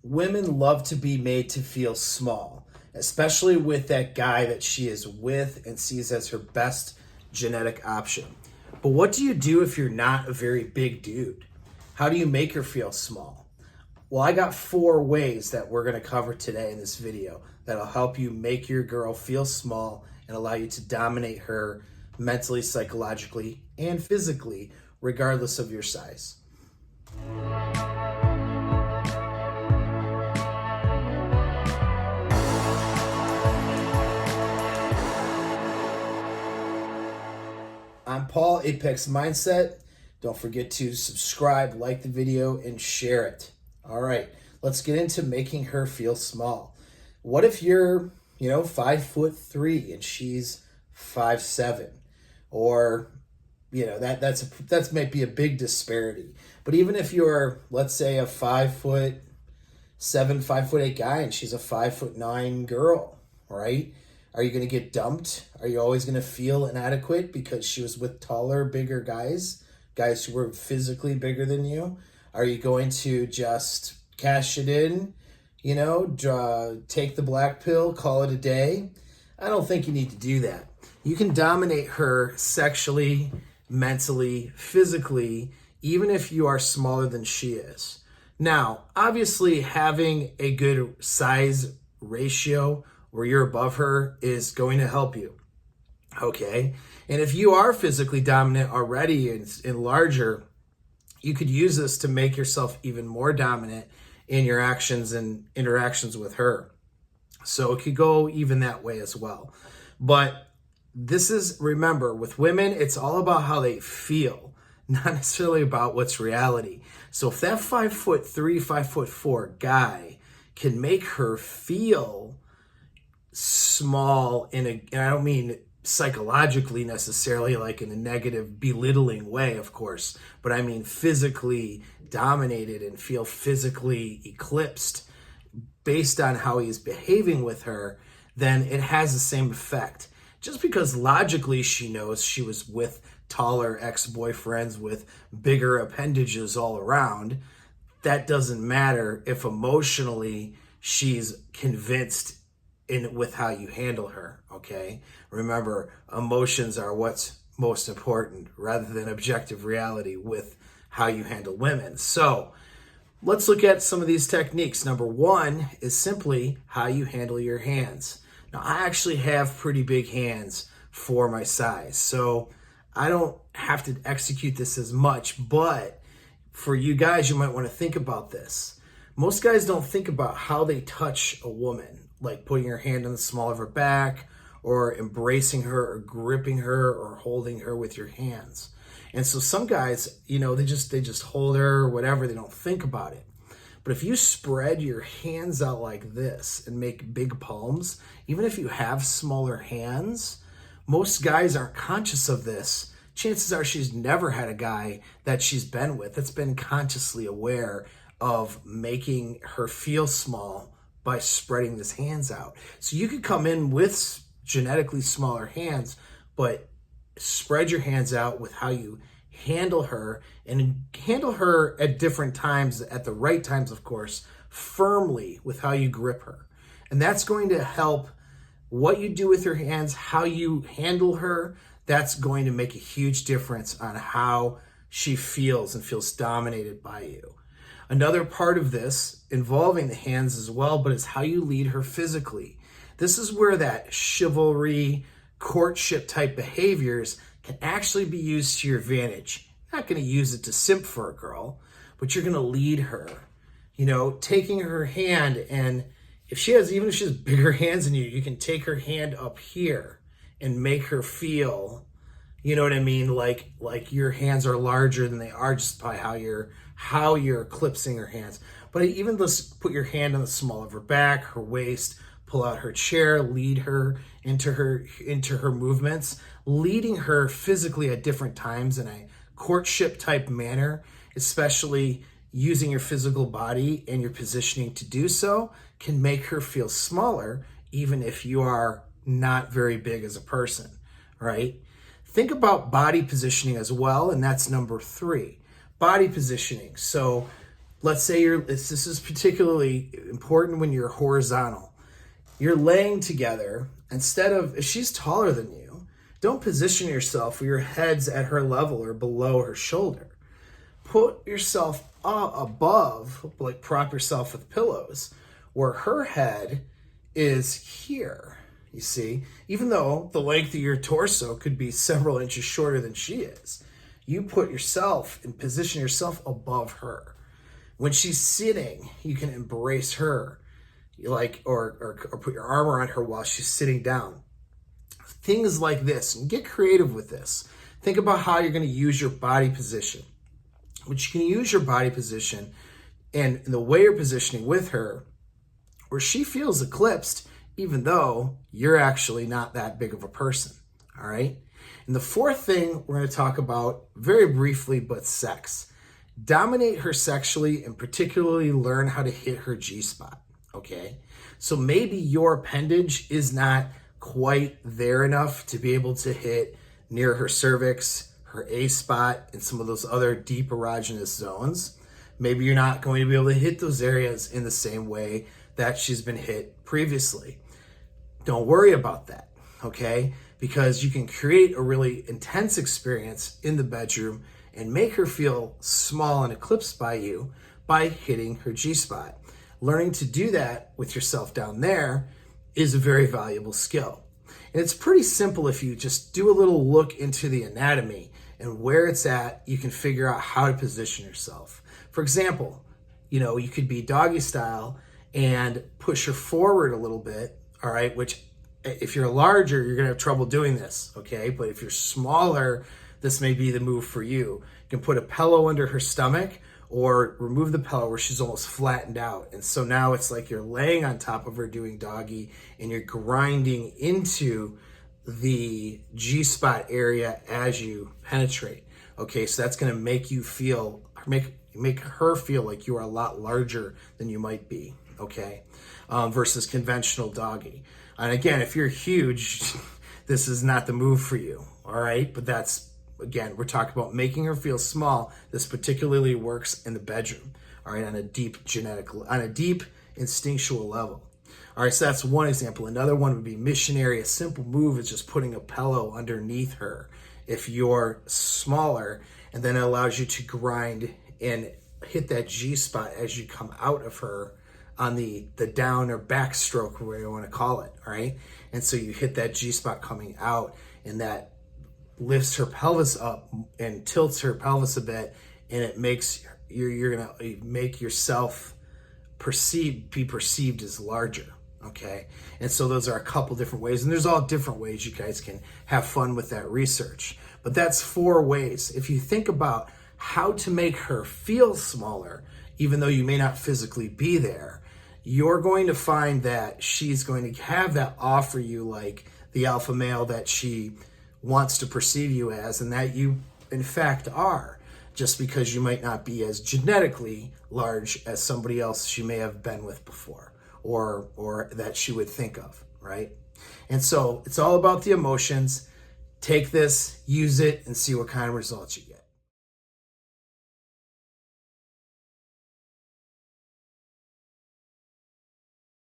Women love to be made to feel small, especially with that guy that she is with and sees as her best genetic option. But what do you do if you're not a very big dude? How do you make her feel small? Well, I got 4 ways that we're going to cover today in this video that'll help you make your girl feel small and allow you to dominate her mentally, psychologically, and physically, regardless of your size. I'm Paul, Apex Mindset. Don't forget to subscribe, like the video, and share it. All right, let's get into making her feel small. What if you're, 5'3" and she's 5'7"? Or, that's might be a big disparity. But even if you're, let's say, a 5'7", 5'8" guy and she's a 5'9" girl, right? Are you going to get dumped? Are you always going to feel inadequate because she was with taller, bigger guys who were physically bigger than you? Are you going to just cash it in, take the black pill, call it a day? I don't think you need to do that. You can dominate her sexually, mentally, physically, even if you are smaller than she is. Now, obviously, having a good size ratio where you're above her is going to help you, okay? And if you are physically dominant already and larger, you could use this to make yourself even more dominant in your actions and interactions with her. So it could go even that way as well. But remember, with women, it's all about how they feel, not necessarily about what's reality. So if that 5'3", 5'4" guy can make her feel small and I don't mean psychologically necessarily, like in a negative belittling way, of course, but I mean physically dominated and feel physically eclipsed based on how he's behaving with her, then it has the same effect. Just because logically she knows she was with taller ex-boyfriends with bigger appendages all around, that doesn't matter if emotionally she's convinced with how you handle her, okay? Remember, emotions are what's most important rather than objective reality with how you handle women. So let's look at some of these techniques. Number 1 is simply how you handle your hands. Now, I actually have pretty big hands for my size, so I don't have to execute this as much, but for you guys, you might want to think about this. Most guys don't think about how they touch a woman, like putting your hand on the small of her back or embracing her or gripping her or holding her with your hands. And so some guys, they just hold her or whatever. They don't think about it. But if you spread your hands out like this and make big palms, even if you have smaller hands, most guys aren't conscious of this. Chances are she's never had a guy that she's been with that's been consciously aware of making her feel small by spreading his hands out. So you could come in with genetically smaller hands, but spread your hands out with how you handle her, and handle her at different times, at the right times, of course, firmly with how you grip her. And that's going to help what you do with your hands, how you handle her. That's going to make a huge difference on how she feels and feels dominated by you. Another part of this involving the hands as well, but is how you lead her physically. This is where that chivalry, courtship type behaviors can actually be used to your advantage. You're not going to use it to simp for a girl, but you're going to lead her, taking her hand, and even if she has bigger hands than you, you can take her hand up here and make her feel, you know what I mean? Like your hands are larger than they are just by how you're eclipsing her hands. But even just put your hand on the small of her back, her waist, pull out her chair, lead her into her movements, leading her physically at different times in a courtship type manner, especially using your physical body and your positioning to do so, can make her feel smaller, even if you are not very big as a person, right? Think about body positioning as well, and that's number 3, body positioning. So let's say this is particularly important when you're horizontal. You're laying together. Instead of, if she's taller than you, don't position yourself where your head's at her level or below her shoulder. Put yourself above, like prop yourself with pillows, where her head is here. You see, even though the length of your torso could be several inches shorter than she is, you put yourself and position yourself above her. When she's sitting, you can embrace her, or put your arm around her while she's sitting down. Things like this, and get creative with this. Think about how you're going to use your body position. Which you can use your body position and the way you're positioning with her, where she feels eclipsed, even though you're actually not that big of a person. All right. And the fourth thing we're going to talk about very briefly, but sex. Dominate her sexually and particularly learn how to hit her G-spot. Okay. So maybe your appendage is not quite there enough to be able to hit near her cervix, her A spot, and some of those other deep erogenous zones. Maybe you're not going to be able to hit those areas in the same way that she's been hit previously. Don't worry about that, okay? Because you can create a really intense experience in the bedroom and make her feel small and eclipsed by you by hitting her G-spot. Learning to do that with yourself down there is a very valuable skill. And it's pretty simple. If you just do a little look into the anatomy and where it's at, you can figure out how to position yourself. For example, you could be doggy style and push her forward a little bit, all right? Which, if you're larger, you're gonna have trouble doing this, okay? But if you're smaller, this may be the move for you. You can put a pillow under her stomach or remove the pillow where she's almost flattened out. And so now it's like you're laying on top of her doing doggy and you're grinding into the G-spot area as you penetrate. Okay, so that's gonna make you feel, make her feel like you are a lot larger than you might be, okay? Versus conventional doggy. And again, if you're huge, this is not the move for you, all right? But that's, again, we're talking about making her feel small. This particularly works in the bedroom, all right, on a deep instinctual level. All right, so that's one example. Another one would be missionary. A simple move is just putting a pillow underneath her if you're smaller, and then it allows you to grind and hit that G-spot as you come out of her on the down or backstroke, whatever you want to call it, all right? And so you hit that G-spot coming out, and that lifts her pelvis up and tilts her pelvis a bit, and it makes, you're going to make yourself be perceived as larger, okay? And so those are a couple different ways, and there's all different ways you guys can have fun with that research. But that's 4 ways. If you think about how to make her feel smaller, even though you may not physically be there, you're going to find that she's going to have that offer you like the alpha male that she wants to perceive you as, and that you in fact are, just because you might not be as genetically large as somebody else she may have been with before, or that she would think of, right? And so it's all about the emotions. Take this, use it, and see what kind of results you get.